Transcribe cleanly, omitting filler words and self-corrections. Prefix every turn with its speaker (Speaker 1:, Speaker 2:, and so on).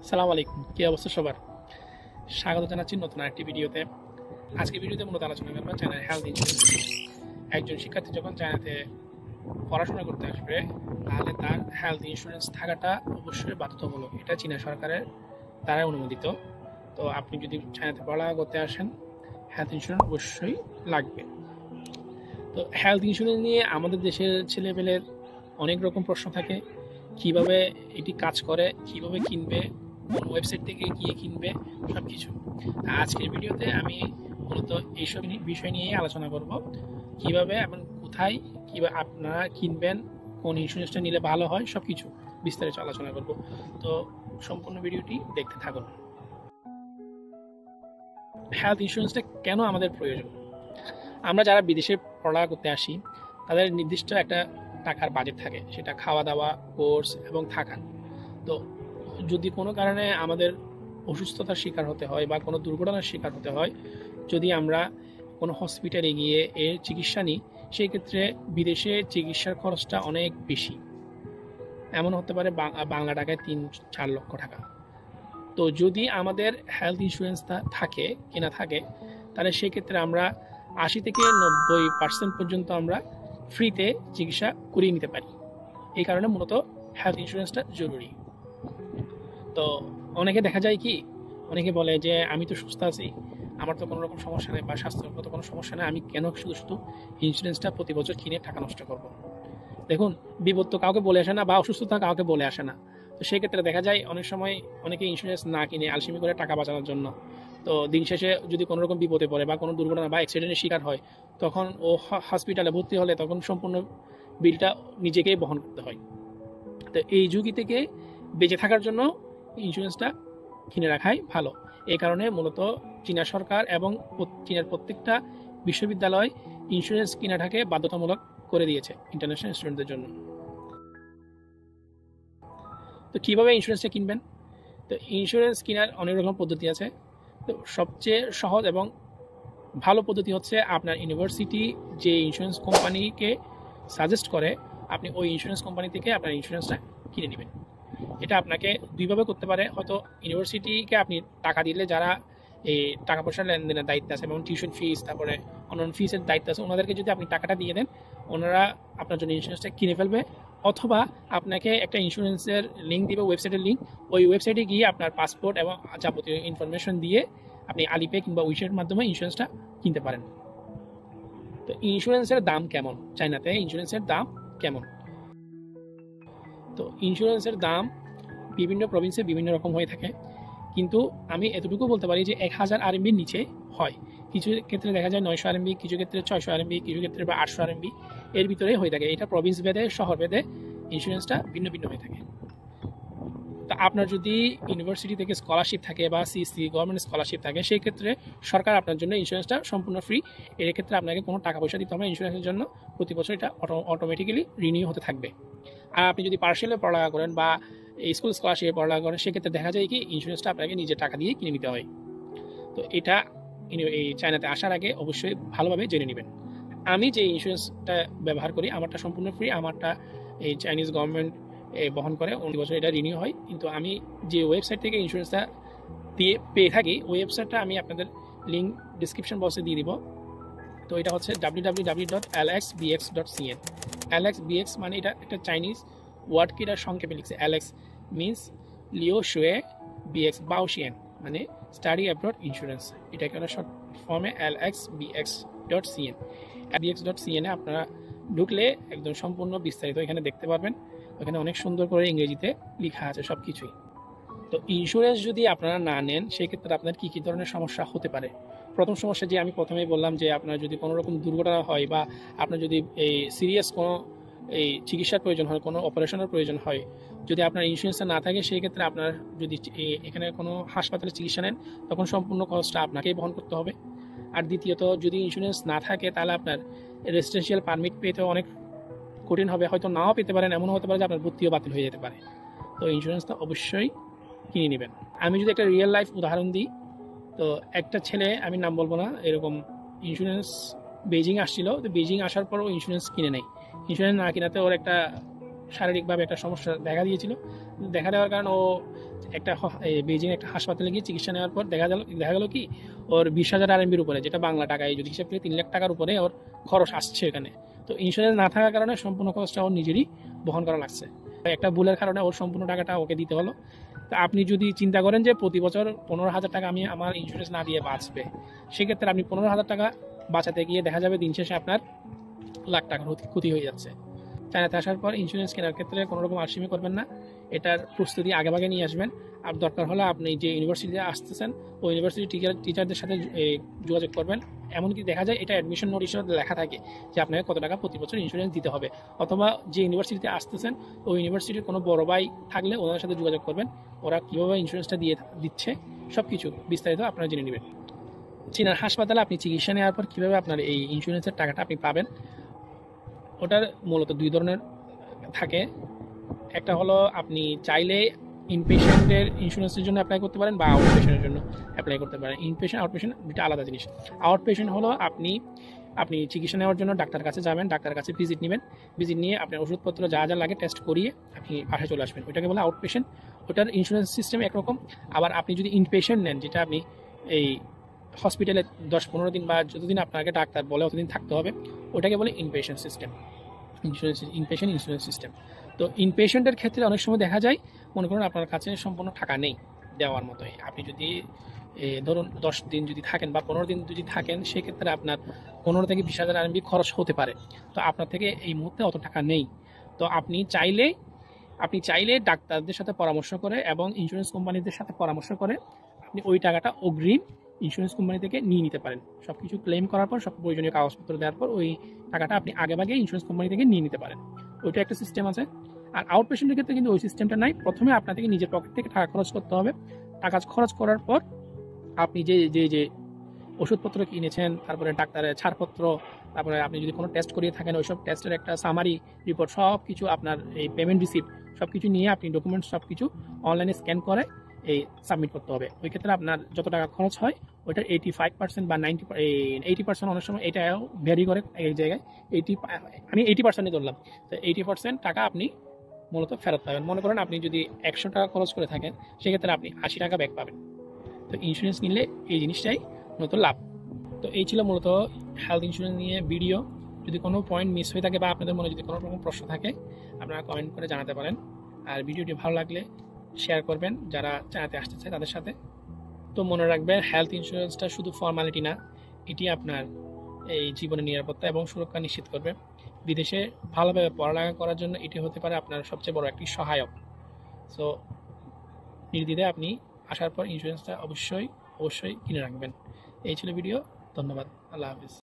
Speaker 1: সালাম আলাইকুম, কি অবস্থা সবার? স্বাগত জানাচ্ছি নতুন আরেকটি ভিডিওতে। আজকে ভিডিওতে মূলত আলোচনা করবো চায়নার হেলথ ইন্স্যুরেন্স। একজন শিক্ষার্থী যখন চায়নাতে পড়াশোনা করতে আসবে, তাহলে তার হেলথ ইন্স্যুরেন্স থাকাটা অবশ্যই বাধ্যতামূলক। এটা চীনা সরকারের দ্বারা অনুমোদিত। তো আপনি যদি চায়নাতে পড়ালেখা করতে আসেন, হেলথ ইন্স্যুরেন্স অবশ্যই লাগবে। তো হেলথ ইন্স্যুরেন্স নিয়ে আমাদের দেশের ছেলেপেলের অনেক রকম প্রশ্ন থাকে। কিভাবে এটি কাজ করে, কিভাবে কিনবে, কোন ওয়েবসাইট থেকে গিয়ে কিনবে, সব কিছু। আজকের ভিডিওতে আমি মূলত এইসব বিষয় নিয়েই আলোচনা করব। কিভাবে এবং কোথায় কিভাবে আপনারা কিনবেন, কোন ইন্স্যুরেন্সটা নিলে ভালো হয়, সব কিছু বিস্তারিত আলোচনা করব। তো সম্পূর্ণ ভিডিওটি দেখতে থাকুন। হেলথ ইন্স্যুরেন্সটা কেন আমাদের প্রয়োজন? আমরা যারা বিদেশে পড়ালেখা করতে আসি, তাদের নির্দিষ্ট একটা টাকার বাজেট থাকে, সেটা খাওয়া দাওয়া, কোর্স এবং থাকা। তো যদি কোনো কারণে আমাদের অসুস্থতার শিকার হতে হয় বা কোনো দুর্ঘটনার শিকার হতে হয়, যদি আমরা কোনো হসপিটালে গিয়ে এর চিকিৎসা নিই, সেই ক্ষেত্রে বিদেশে চিকিৎসার খরচটা অনেক বেশি। এমন হতে পারে বাংলা টাকায় ৩-৪ লক্ষ টাকা। তো যদি আমাদের হেলথ ইন্স্যুরেন্সটা থাকে কিনা থাকে, তাহলে সেক্ষেত্রে আমরা ৮০-৯০% পর্যন্ত আমরা ফ্রিতে চিকিৎসা করিয়ে নিতে পারি। এই কারণে মূলত হেলথ ইন্স্যুরেন্সটা জরুরি। তো অনেকে দেখা যায় কি, অনেকে বলে যে আমি তো সুস্থ আছি, আমার তো কোনো রকম সমস্যা নেই বা স্বাস্থ্যগত কোনো সমস্যা নেই, আমি কেন শুধু শুধু ইন্স্যুরেন্সটা প্রতি বছর কিনে টাকা নষ্ট করব। দেখুন, বিপদ তো কাউকে বলে আসে না বা অসুস্থতা কাউকে বলে আসে না। তো সেক্ষেত্রে দেখা যায় অনেক সময় অনেকে ইন্স্যুরেন্স না কিনে আলসেমি করে টাকা বাঁচানোর জন্য। তো দিন শেষে যদি কোনো রকম বিপদে পড়ে বা কোনো দুর্ঘটনা বা অ্যাক্সিডেন্টের শিকার হয়, তখন ও হসপিটালে ভর্তি হলে তখন সম্পূর্ণ বিলটা নিজেকেই বহন করতে হয়। তো এই ঝুঁকি থেকে বেঁচে থাকার জন্য ইন্স্যুরেন্সটা কিনে রাখাই ভালো। এই কারণে মূলত চীনা সরকার এবং চীনের প্রত্যেকটা বিশ্ববিদ্যালয় ইন্স্যুরেন্স কেনাটাকে বাধ্যতামূলক করে দিয়েছে ইন্টারন্যাশনাল স্টুডেন্টদের জন্য। তো কীভাবে ইন্স্যুরেন্সটা কিনবেন? তো ইন্স্যুরেন্স কেনার অনেক রকম পদ্ধতি আছে। তো সবচেয়ে সহজ এবং ভালো পদ্ধতি হচ্ছে আপনার ইউনিভার্সিটি যে ইন্স্যুরেন্স কোম্পানিকে সাজেস্ট করে, আপনি ওই ইন্স্যুরেন্স কোম্পানি থেকে আপনার ইন্স্যুরেন্সটা কিনে নেবেন। এটা আপনাকে দুইভাবে করতে পারে। হয়তো ইউনিভার্সিটিকে আপনি টাকা দিলে, যারা এই টাকা পয়সা লেনদেনের দায়িত্ব আছে, যেমন টিউশন ফিস, তারপরে অন্যান্য ফিসের দায়িত্ব আছে, ওনাদেরকে যদি আপনি টাকাটা দিয়ে দেন, ওনারা আপনার জন্য ইন্স্যুরেন্সটা কিনে ফেলবে। অথবা আপনাকে একটা ইন্স্যুরেন্সের লিঙ্ক দিবে, ওয়েবসাইটের লিঙ্ক। ওই ওয়েবসাইটে গিয়ে আপনার পাসপোর্ট এবং যাবতীয় ইনফরমেশন দিয়ে আপনি আলিপে কিংবা উইশের মাধ্যমে ইন্স্যুরেন্সটা কিনতে পারেন। তো ইন্স্যুরেন্সের দাম কেমন? চায়নাতে ইন্স্যুরেন্সের দাম কেমন? তো ইন্স্যুরেন্সের দাম বিভিন্ন প্রভিন্সে বিভিন্ন রকম হয়ে থাকে, কিন্তু আমি এতটুকু বলতে পারি যে ১,০০০ আরএমবির নিচে হয়। কিছু ক্ষেত্রে দেখা যায় ৯০০ আরএমবি, কিছু ক্ষেত্রে ৬০০ আরএমবি, কিছু ক্ষেত্রে বা ৮০০ আরএমবি, এর ভিতরে হয়ে থাকে। এটা প্রভিন্স ভেদে, শহর ভেদে ইন্স্যুরেন্সটা ভিন্ন ভিন্ন হয়ে থাকে। তা আপনার যদি ইউনিভার্সিটি থেকে স্কলারশিপ থাকে বা সিসি গভর্নমেন্ট স্কলারশিপ থাকে, সেই ক্ষেত্রে সরকার আপনার জন্য ইন্স্যুরেন্সটা সম্পূর্ণ ফ্রি। এর ক্ষেত্রে আপনাকে কোনো টাকা পয়সা দিতে হবে ইন্স্যুরেন্সের জন্য। প্রতি বছর এটা অটোমেটিক্যালি রিনিউ হতে থাকবে। আর আপনি যদি পার্সিয়ালে পড়ালেখা করেন বা স্কুল স্কলারশিপে পড়ালেখা করেন, সেক্ষেত্রে দেখা যায় কি ইন্স্যুরেন্সটা আপনাকে নিজের টাকা দিয়ে কিনে নিতে হয়। তো এটা এই চায়নাতে আসার আগে অবশ্যই ভালোভাবে জেনে নেবেন। আমি যে ইন্স্যুরেন্সটা ব্যবহার করি, আমারটা সম্পূর্ণ ফ্রি। আমারটা এই চাইনিজ গভর্নমেন্ট বহন করে, প্রতি বছর এটা রিনিউ হয়। কিন্তু আমি যে ওয়েবসাইট থেকে ইন্স্যুরেন্সটা দিয়ে পেয়ে থাকি, ওই ওয়েবসাইটটা আমি আপনাদের লিঙ্ক ডিসক্রিপশন বক্সে দিয়ে দিব। তো এটা হচ্ছে www.lxbx.cn। lxbx মানে এটা একটা চাইনিজ ওয়ার্ড, কি এটা সংক্ষেপে লিখছে। lx মিনস লিও শুয়ে, bx বাউশিয়ান, মানে স্টাডি অ্যাব্রড ইন্স্যুরেন্স। এটাকে আমরা শর্ট ফর্মে lxbx.cn। bx.cn এ আপনারা ঢুকলে একদম সম্পূর্ণ বিস্তারিত এখানে দেখতে পারবেন। ওখানে অনেক সুন্দর করে ইংরেজিতে লেখা আছে সব কিছুই। তো ইন্স্যুরেন্স যদি আপনারা না নেন, সেক্ষেত্রে আপনার কী কী ধরনের সমস্যা হতে পারে? প্রথম সমস্যা যে আমি প্রথমেই বললাম, যে আপনার যদি কোনো রকম দুর্ঘটনা হয় বা আপনার যদি এই সিরিয়াস কোনো এই চিকিৎসার প্রয়োজন হয়, কোনো অপারেশনের প্রয়োজন হয়, যদি আপনার ইন্স্যুরেন্সটা না থাকে, সেই ক্ষেত্রে আপনার যদি এখানে কোনো হাসপাতালে চিকিৎসা নেন, তখন সম্পূর্ণ খরচটা আপনাকেই বহন করতে হবে। আর দ্বিতীয়ত, যদি ইন্স্যুরেন্স না থাকে, তাহলে আপনার রেসিডেন্সিয়াল পারমিট পেতে অনেক কঠিন হবে, হয়তো নাও পেতে পারেন। এমনও হতে পারে যে আপনার ভর্তিও বাতিল হয়ে যেতে পারে। তো ইন্স্যুরেন্সটা অবশ্যই কিনে নেবেন। আমি যদি একটা রিয়েল লাইফ উদাহরণ দিই, তো একটা ছেলে, আমি নাম বলবো না, এরকম ইন্স্যুরেন্স বেজিং আসছিল। তো বেজিং আসার পরও ইন্স্যুরেন্স কিনে নেয়। ইন্স্যুরেন্স না কিনাতে ওর একটা শারীরিকভাবে একটা সমস্যা দেখা দিয়েছিল। দেখা দেওয়ার কারণে ও একটা বেজিং একটা হাসপাতালে গিয়ে চিকিৎসা নেওয়ার পর দেখা গেল কি ওর 20,000 RMB উপরে, যেটা বাংলা টাকায় যদি হিসাব করি 3 লাখ টাকার উপরে ওর খরচ আসছে এখানে। তো ইন্স্যুরেন্স না থাকার কারণে সম্পূর্ণ খরচটা ওর নিজেরই বহন করা লাগছে। একটা ভুলের কারণে ওর সম্পূর্ণ টাকাটা ওকে দিতে হলো। তো আপনি যদি চিন্তা করেন যে প্রতি বছর 15,000 টাকা আমি আমার ইন্স্যুরেন্স না দিয়ে বাঁচবে, সেক্ষেত্রে আপনি 15,000 টাকা বাঁচাতে গিয়ে দেখা যাবে দিন শেষে আপনার লাখ টাকার ক্ষতি হয়ে যাচ্ছে। চায়নাতে আসার পর ইন্স্যুরেন্স কেনার ক্ষেত্রে কোনো রকম আলসেমি করবেন না, এটার প্রস্তুতি আগেভাগে নিয়ে আসবেন। আর দরকার হলে আপনি যে ইউনিভার্সিটিতে আসতেছেন ওই ইউনিভার্সিটি টিচারদের সাথে যোগাযোগ করবেন। এমনকি দেখা যায় এটা অ্যাডমিশন নোটিশে লেখা থাকে যে আপনাকে কত টাকা প্রতি বছর ইন্স্যুরেন্স দিতে হবে। অথবা যে ইউনিভার্সিটিতে আসতেছেন ওই ইউনিভার্সিটির কোনো বড় ভাই থাকলে ওনার সাথে যোগাযোগ করবেন, ওরা কীভাবে ইন্স্যুরেন্সটা দিচ্ছে সব কিছু বিস্তারিত আপনারা জেনে নেবেন। চীনের হাসপাতালে আপনি চিকিৎসা নেওয়ার পর কীভাবে আপনার এই ইন্স্যুরেন্সের টাকাটা আপনি পাবেন, ওটার মূলত 2 ধরনের থাকে। একটা হলো আপনি চাইলে ইনপেশেন্টের ইন্স্যুরেন্সের জন্য অ্যাপ্লাই করতে পারেন বা আউটপেশেন্টের জন্য অ্যাপ্লাই করতে পারেন। ইনপেশেন্ট আউটপেশেন্ট দুটো আলাদা জিনিস। আউটপেশেন্ট হলো আপনি চিকিৎসা নেওয়ার জন্য ডাক্তার কাছে যাবেন, ডাক্তারের কাছে ভিজিট নেবেন, ভিজিট নিয়ে আপনার ওষুধপত্র যা যা লাগে টেস্ট করিয়ে আপনি বাসায় চলে আসবেন, ওইটাকে বলে আউটপেশেন্ট। ওটার ইন্স্যুরেন্স সিস্টেম একরকম। আবার আপনি যদি ইনপেশেন্ট নেন, যেটা আপনি এই হসপিটালে 10-15 দিন বা যতদিন আপনাকে ডাক্তার বলে অতদিন থাকতে হবে, ওটাকে বলে inpatient system, inpatient insurance system. তো ইনপেশেন্টের ক্ষেত্রে অনেক সময় দেখা যায় মনে করুন আপনার কাছে সম্পূর্ণ টাকা নেই দেওয়ার মতোই, আপনি যদি ধরুন 10 দিন যদি থাকেন বা 15 দিন যদি থাকেন, সেক্ষেত্রে আপনার 15 থেকে 20,000 RMB খরচ হতে পারে। তো আপনার থেকে এই মুহূর্তে অত টাকা নেই। তো আপনি চাইলে ডাক্তারদের সাথে পরামর্শ করে এবং ইন্স্যুরেন্স কোম্পানিদের সাথে পরামর্শ করে আপনি ওই টাকাটা অগ্রিম ইন্স্যুরেন্স কোম্পানি থেকে নিয়ে নিতে পারেন। সব কিছু ক্লেম করার পর, সব প্রয়োজনীয় কাগজপত্র দেওয়ার পর ওই টাকাটা আপনি আগেভাগে ইন্স্যুরেন্স কোম্পানি থেকে নিয়ে নিতে পারেন। ওইটা একটা সিস্টেম আছে। আর আউট পেশেন্টের ক্ষেত্রে কিন্তু ওই সিস্টেমটা নাই। প্রথমে আপনার থেকে নিজের পকেট থেকে টাকা খরচ করতে হবে। টাকা খরচ করার পর আপনি যে ওষুধপত্র কিনেছেন, তারপরে ডাক্তারের ছাড়পত্র, তারপরে আপনি যদি কোনো টেস্ট করিয়ে থাকেন ওইসব টেস্টের একটা সামারি রিপোর্ট, সব কিছু আপনার এই পেমেন্ট রিসিপ্ট সব কিছু নিয়ে আপনি ডকুমেন্টস সব কিছু অনলাইনে স্ক্যান করে এই সাবমিট করতে হবে। ওই ক্ষেত্রে আপনার যত টাকা খরচ হয় ওইটার 85% বা 80% অনেক সময় এটাও ভ্যারি করে এক জায়গায়। আমি 80%ই ধরলাম। তো 80% টাকা আপনি মূলত ফেরত পাবেন। মনে করেন আপনি যদি 100 টাকা খরচ করে থাকেন, সেক্ষেত্রে আপনি 80 টাকা ব্যাক পাবেন। তো ইন্স্যুরেন্স নিলে এই জিনিসটাই মূলত লাভ। তো এই ছিল মূলত হেলথ ইন্স্যুরেন্স নিয়ে ভিডিও। যদি কোনো পয়েন্ট মিস হয়ে থাকে বা আপনাদের মনে যদি কোনো রকম প্রশ্ন থাকে, আপনারা কমেন্ট করে জানাতে পারেন। আর ভিডিওটি ভালো লাগলে শেয়ার করবেন যারা জানাতে আসতে চায় তাদের সাথে। তো মনে রাখবেন, হেলথ ইন্স্যুরেন্সটা শুধু ফর্মালিটি না, এটি আপনার এই জীবনের নিরাপত্তা এবং সুরক্ষা নিশ্চিত করবে। বিদেশে ভালোভাবে পড়ালেখা করার জন্য এটি হতে পারে আপনার সবচেয়ে বড় একটি সহায়ক। সো নির্দ্বিধায় আপনি আসার পর ইন্স্যুরেন্সটা অবশ্যই কিনে রাখবেন। এই ছিল ভিডিও। ধন্যবাদ। আল্লাহ হাফিজ।